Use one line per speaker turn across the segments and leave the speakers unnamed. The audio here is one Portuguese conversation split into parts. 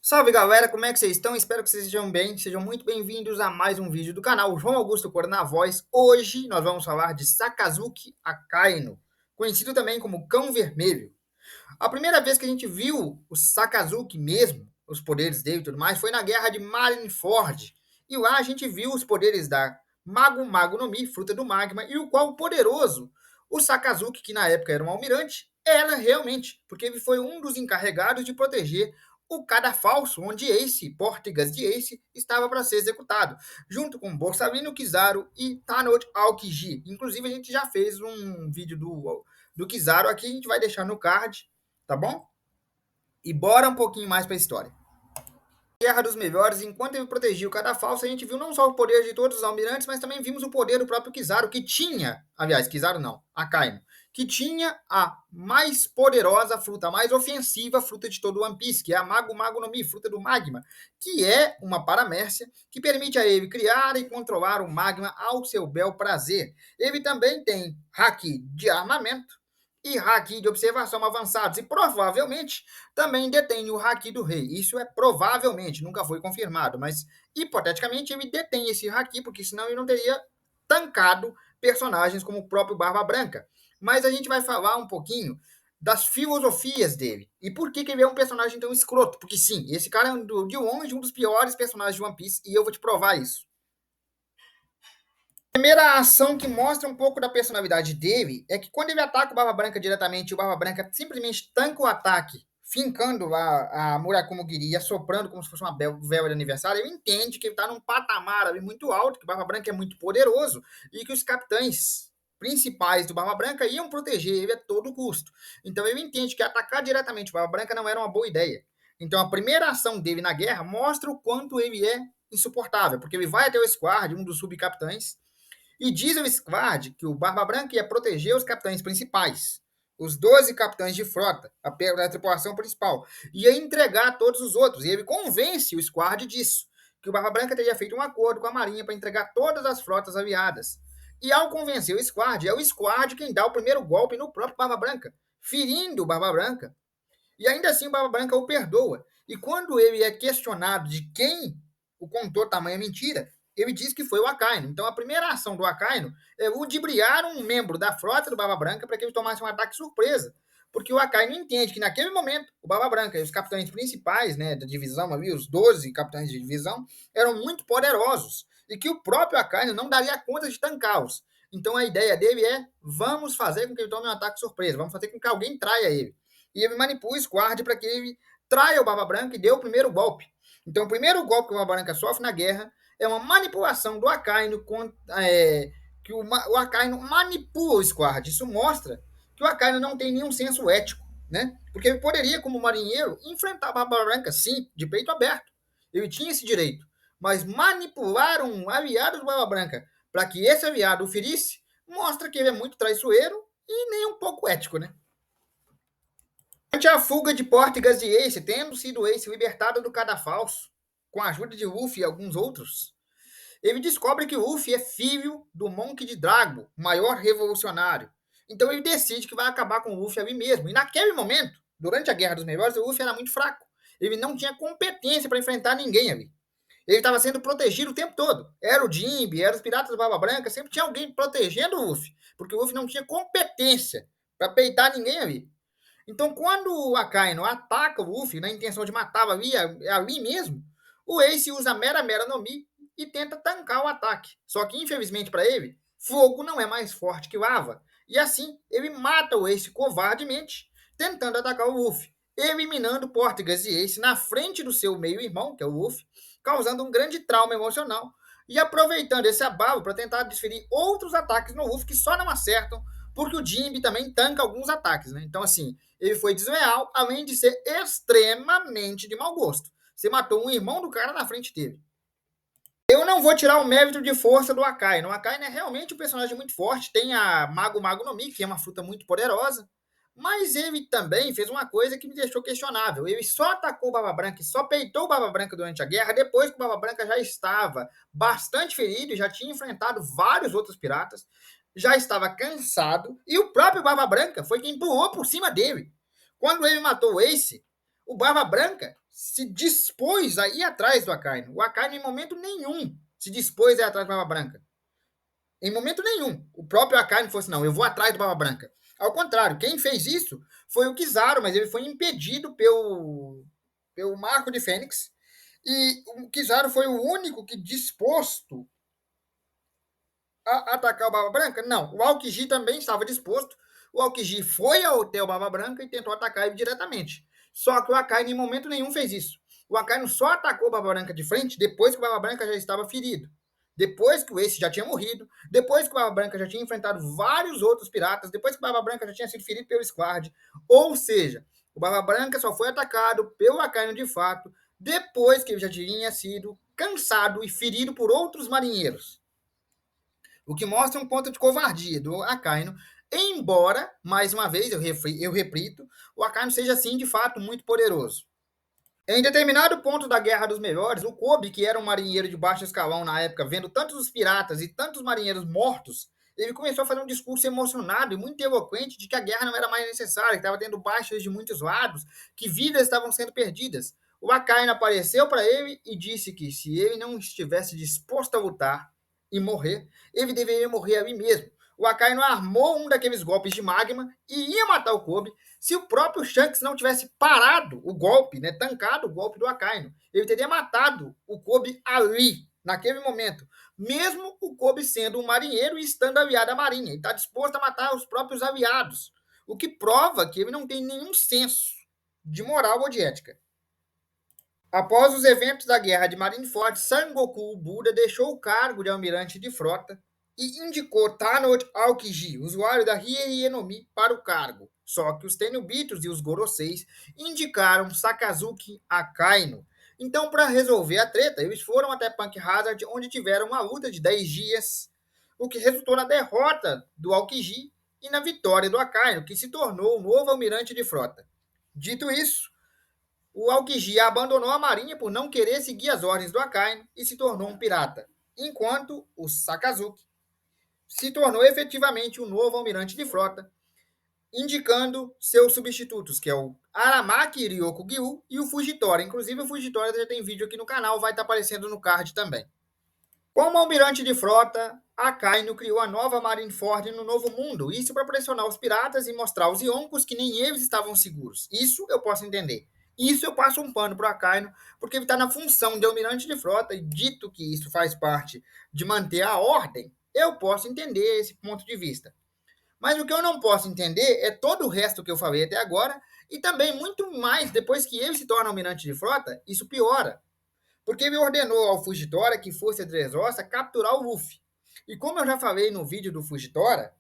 Salve galera, como é que vocês estão? Espero que vocês estejam bem. Sejam muito bem-vindos a mais um vídeo do canal João Augusto Cor na Voz. Hoje nós vamos falar de Sakazuki Akainu, conhecido também como Cão Vermelho. A primeira vez que a gente viu o Sakazuki mesmo, os poderes dele e tudo mais, foi na guerra de Marineford. E lá a gente viu os poderes da Mago no Mi, fruta do magma, e o qual poderoso o Sakazuki, que na época era um almirante, era realmente, porque ele foi um dos encarregados de proteger o cadafalso, onde Ace, Portigas de Ace, estava para ser executado, junto com Borsalino Kizaru e Tanot Aokiji. Inclusive, a gente já fez um vídeo do Kizaru aqui, a gente vai deixar no card, tá bom? E bora um pouquinho mais para a história. Guerra dos Melhores, enquanto ele protegia o cadafalso, a gente viu não só o poder de todos os almirantes, mas também vimos o poder do próprio Kizaru, que tinha, aliás, Kizaru não, Akainu, que tinha a mais poderosa fruta, a mais ofensiva fruta de todo o One Piece, que é a Mago no Mi, fruta do magma, que é uma paramércia que permite a ele criar e controlar o magma ao seu bel prazer. Ele também tem haki de armamento e haki de observação avançados, e provavelmente também detém o haki do rei. Isso é provavelmente, nunca foi confirmado, mas hipoteticamente ele detém esse haki, porque senão ele não teria tancado personagens como o próprio Barba Branca. Mas a gente vai falar um pouquinho das filosofias dele. E por que ele é um personagem tão escroto? Porque sim, esse cara é de longe um dos piores personagens de One Piece, e eu vou te provar isso. A primeira ação que mostra um pouco da personalidade dele é que quando ele ataca o Barba Branca diretamente, o Barba Branca simplesmente tanca o ataque, fincando a Murakumo Giri e assoprando como se fosse uma vela de aniversário. Ele entende que ele está num patamar ali muito alto, que o Barba Branca é muito poderoso e que os capitães principais do Barba Branca iam proteger ele a todo custo. Então ele entende que atacar diretamente o Barba Branca não era uma boa ideia. Então a primeira ação dele na guerra mostra o quanto ele é insuportável, porque ele vai até o Squad, um dos subcapitães, e diz ao Squad que o Barba Branca ia proteger os capitães principais, os 12 capitães de frota, da tripulação principal, ia entregar todos os outros. E ele convence o Squad disso, que o Barba Branca teria feito um acordo com a Marinha para entregar todas as frotas aliadas. E ao convencer o Squad, é o Squad quem dá o primeiro golpe no próprio Barba Branca, ferindo o Barba Branca. E ainda assim o Barba Branca o perdoa. E quando ele é questionado de quem o contou tamanha mentira, ele diz que foi o Akainu. Então a primeira ação do Akainu é ludibriar um membro da frota do Barba Branca para que ele tomasse um ataque surpresa. Porque o Akainu entende que naquele momento o Barba Branca e os capitães principais, né, da divisão ali, os 12 capitães de divisão, eram muito poderosos. E que o próprio Akainu não daria conta de tancá-los. Então a ideia dele é: vamos fazer com que ele tome um ataque surpresa, vamos fazer com que alguém traia ele. E ele manipula o Squad para que ele traia o Barba Branca e dê o primeiro golpe. Então o primeiro golpe que o Barba Branca sofre na guerra é uma manipulação do Akainu, que o Akainu manipula o Squad. Isso mostra que o Akainu não tem nenhum senso ético, né? Porque ele poderia, como marinheiro, enfrentar a Barba Branca, sim, de peito aberto. Ele tinha esse direito. Mas manipular um aliado do Barba Branca para que esse aliado o ferisse, mostra que ele é muito traiçoeiro e nem um pouco ético, né? Durante a fuga de Portigas de Ace, tendo sido Ace libertado do cadafalso, com a ajuda de Luffy e alguns outros, ele descobre que Luffy é filho do Monk de Drago, o maior revolucionário. Então ele decide que vai acabar com o Luffy ali mesmo. E naquele momento, durante a Guerra dos Melhores, o Luffy era muito fraco. Ele não tinha competência para enfrentar ninguém ali. Ele estava sendo protegido o tempo todo. Era o Jinbe, era os Piratas da Barba Branca, sempre tinha alguém protegendo o Luffy, porque o Luffy não tinha competência para peitar ninguém ali. Então, quando o Akainu ataca o Luffy na intenção de matá-lo ali mesmo, o Ace usa Mera no Mi e tenta tancar o ataque. Só que, infelizmente para ele, fogo não é mais forte que lava. E assim, ele mata o Ace covardemente, tentando atacar o Luffy, eliminando Portigas e Ace na frente do seu meio-irmão, que é o Luffy, causando um grande trauma emocional e aproveitando esse abalo para tentar desferir outros ataques no Luffy que só não acertam, porque o Jinbe também tanca alguns ataques, né? Então, assim, ele foi desleal, além de ser extremamente de mau gosto. Você matou um irmão do cara na frente dele. Eu não vou tirar o mérito de força do Akainu. O Akainu é realmente um personagem muito forte. Tem a Mago no Mi, que é uma fruta muito poderosa. Mas ele também fez uma coisa que me deixou questionável. Ele só atacou o Barba Branca e só peitou o Barba Branca durante a guerra depois que o Barba Branca já estava bastante ferido e já tinha enfrentado vários outros piratas, já estava cansado, e o próprio Barba Branca foi quem pulou por cima dele. Quando ele matou o Ace, o Barba Branca se dispôs a ir atrás do Akainu. O Akainu, em momento nenhum, se dispôs a ir atrás do Barba Branca. Em momento nenhum. O próprio Akainu falou assim, não, eu vou atrás do Barba Branca. Ao contrário, quem fez isso foi o Kizaru, mas ele foi impedido pelo Marco de Fênix. E o Kizaru foi o único que disposto a atacar o Barba Branca? Não. O Aokiji também estava disposto. O Aokiji foi ao hotel Barba Branca e tentou atacar ele diretamente. Só que o Akainu em momento nenhum fez isso. O Akainu só atacou o Barba Branca de frente depois que o Barba Branca já estava ferido. Depois que o Ace já tinha morrido, depois que o Barba Branca já tinha enfrentado vários outros piratas, depois que o Barba Branca já tinha sido ferido pelo Squad. Ou seja, o Barba Branca só foi atacado pelo Akainu de fato depois que ele já tinha sido cansado e ferido por outros marinheiros. O que mostra um ponto de covardia do Akainu, embora, mais uma vez, eu repito, o Akainu seja, sim, de fato, muito poderoso. Em determinado ponto da Guerra dos Melhores, o Kobe, que era um marinheiro de baixo escalão na época, vendo tantos os piratas e tantos marinheiros mortos, ele começou a fazer um discurso emocionado e muito eloquente de que a guerra não era mais necessária, que estava tendo baixas de muitos lados, que vidas estavam sendo perdidas. O Akainu apareceu para ele e disse que se ele não estivesse disposto a lutar e morrer, ele deveria morrer ali mesmo. O Akainu armou um daqueles golpes de magma e ia matar o Kobe se o próprio Shanks não tivesse parado o golpe, né, tancado o golpe do Akainu. Ele teria matado o Kobe ali, naquele momento. Mesmo o Kobe sendo um marinheiro e estando aliado à marinha. Ele está disposto a matar os próprios aliados. O que prova que ele não tem nenhum senso de moral ou de ética. Após os eventos da Guerra de Marineford, Sangoku Buda deixou o cargo de almirante de frota e indicou Tanod Aokiji, usuário da Hiei no Mi, para o cargo. Só que os Tenryubitos e os Goroseis indicaram Sakazuki Akainu. Então, para resolver a treta, eles foram até Punk Hazard, onde tiveram uma luta de 10 dias, o que resultou na derrota do Aokiji e na vitória do Akainu, que se tornou o novo almirante de frota. Dito isso, o Aokiji abandonou a marinha por não querer seguir as ordens do Akainu e se tornou um pirata, enquanto o Sakazuki se tornou efetivamente o novo almirante de frota, indicando seus substitutos, que é o Aramaki Ryokugyu e o Fujitora. Inclusive, o Fujitora já tem vídeo aqui no canal, vai estar aparecendo no card também. Como almirante de frota, Akainu criou a nova Marineford no Novo Mundo, isso para pressionar os piratas e mostrar aos Yonkos que nem eles estavam seguros. Isso eu posso entender. Isso eu passo um pano para o Akainu, porque ele está na função de almirante de frota, e dito que isso faz parte de manter a ordem, eu posso entender esse ponto de vista. Mas o que eu não posso entender é todo o resto que eu falei até agora, e também muito mais, depois que ele se torna almirante de frota, isso piora. Porque ele ordenou ao Fujitora que fosse a Dressrosa capturar o Luffy. E como eu já falei no vídeo do Fujitora,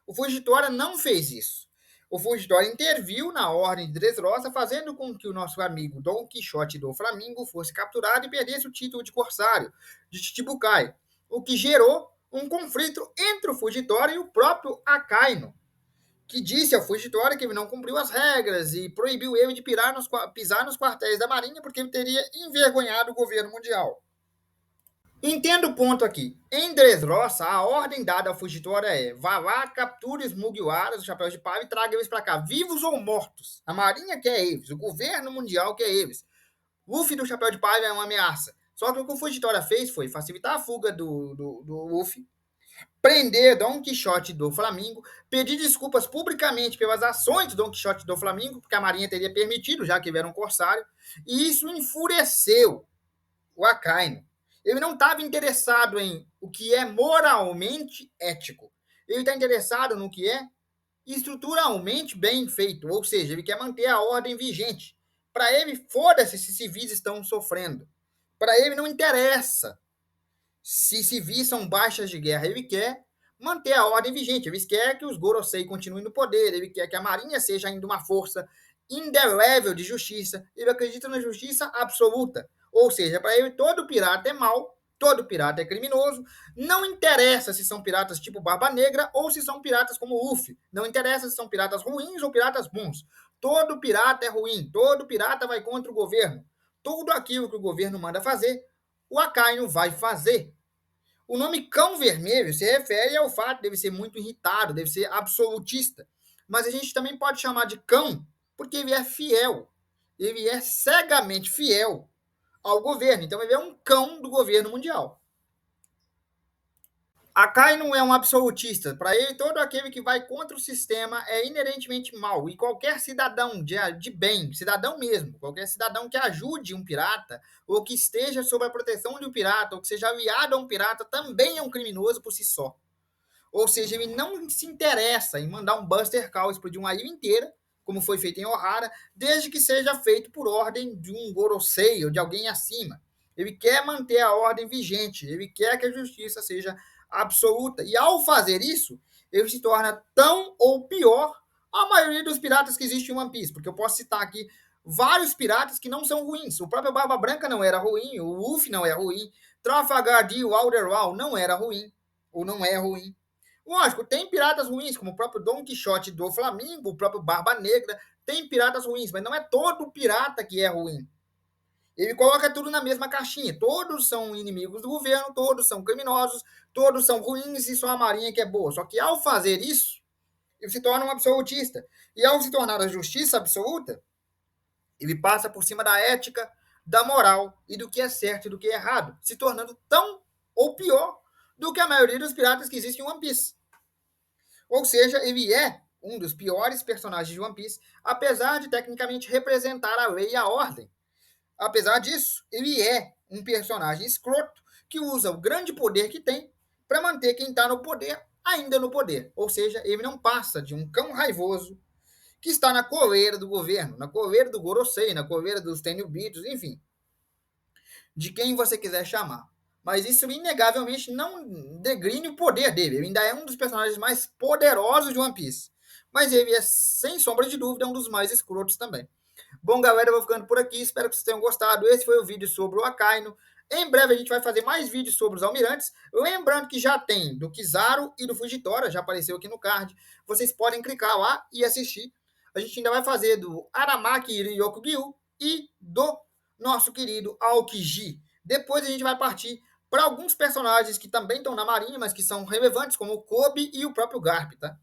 o Fujitora não fez isso. O Fujitora interviu na ordem de Dressrosa, fazendo com que o nosso amigo Don Quixote do Flamingo fosse capturado e perdesse o título de corsário de Chichibukai, o que gerou um conflito entre o Fujitora e o próprio Akainu, que disse ao Fujitora que ele não cumpriu as regras e proibiu ele de pisar nos quartéis da Marinha porque ele teria envergonhado o governo mundial. Entenda o ponto aqui. Em Dressrosa, a ordem dada ao Fujitora é: vá lá, capture os Mugiwaras, os Chapéus de Palha, e traga eles para cá, vivos ou mortos. A Marinha quer eles, o governo mundial quer eles. Luffy do Chapéu de Palha é uma ameaça. Só que o que o Fujitora fez foi facilitar a fuga do Luffy, prender Don Quixote do Flamingo, pedir desculpas publicamente pelas ações do Don Quixote do Flamingo, porque a Marinha teria permitido, já que ele era um corsário, e isso enfureceu o Akainu. Ele não estava interessado em o que é moralmente ético. Ele está interessado no que é estruturalmente bem feito, ou seja, ele quer manter a ordem vigente. Para ele, foda-se se civis estão sofrendo. Para ele não interessa se civis são baixas de guerra. Ele quer manter a ordem vigente. Ele quer que os Gorosei continuem no poder. Ele quer que a Marinha seja ainda uma força indelével de justiça. Ele acredita na justiça absoluta. Ou seja, para ele, todo pirata é mau, todo pirata é criminoso. Não interessa se são piratas tipo Barba Negra ou se são piratas como Luffy. Não interessa se são piratas ruins ou piratas bons. Todo pirata é ruim. Todo pirata vai contra o governo. Tudo aquilo que o governo manda fazer, o Akainu vai fazer. O nome Cão Vermelho se refere ao fato de deve ser muito irritado, deve ser absolutista. Mas a gente também pode chamar de cão porque ele é fiel. ele é cegamente fiel ao governo. Então ele é um cão do governo mundial. Akainu é um absolutista. Para ele, todo aquele que vai contra o sistema é inerentemente mal. E qualquer cidadão de bem, cidadão mesmo, qualquer cidadão que ajude um pirata, ou que esteja sob a proteção de um pirata, ou que seja aliado a um pirata, também é um criminoso por si só. Ou seja, ele não se interessa em mandar um Buster Call explodir uma ilha inteira, como foi feito em Ohara, desde que seja feito por ordem de um Gorosei ou de alguém acima. Ele quer manter a ordem vigente, ele quer que a justiça seja absoluta. E ao fazer isso, ele se torna tão ou pior a maioria dos piratas que existem em One Piece. Porque eu posso citar aqui vários piratas que não são ruins. O próprio Barba Branca não era ruim, o Luffy não é ruim, Trafalgar D, o Alderwall não era ruim, ou não é ruim. Lógico, tem piratas ruins, como o próprio Don Quixote do Flamengo, o próprio Barba Negra, tem piratas ruins, mas não é todo pirata que é ruim. Ele coloca tudo na mesma caixinha. Todos são inimigos do governo, todos são criminosos, todos são ruins e só a marinha que é boa. Só que ao fazer isso, ele se torna um absolutista. E ao se tornar a justiça absoluta, ele passa por cima da ética, da moral e do que é certo e do que é errado, se tornando tão ou pior do que a maioria dos piratas que existem em One Piece. Ou seja, ele é um dos piores personagens de One Piece, apesar de tecnicamente representar a lei e a ordem. Apesar disso, ele é um personagem escroto que usa o grande poder que tem para manter quem está no poder ainda no poder. Ou seja, ele não passa de um cão raivoso que está na coleira do governo, na coleira do Gorosei, na coleira dos Tenryubitos, enfim, de quem você quiser chamar. Mas isso inegavelmente não degrine o poder dele. Ele ainda é um dos personagens mais poderosos de One Piece. Mas ele é, sem sombra de dúvida, um dos mais escrotos também. Bom, galera, eu vou ficando por aqui. Espero que vocês tenham gostado. Esse foi o vídeo sobre o Akainu. Em breve a gente vai fazer mais vídeos sobre os almirantes. Lembrando que já tem do Kizaru e do Fujitora, já apareceu aqui no card. Vocês podem clicar lá e assistir. A gente ainda vai fazer do Aramaki Ryokugyu e do nosso querido Aokiji. Depois a gente vai partir para alguns personagens que também estão na marinha, mas que são relevantes, como o Kobe e o próprio Garp, tá?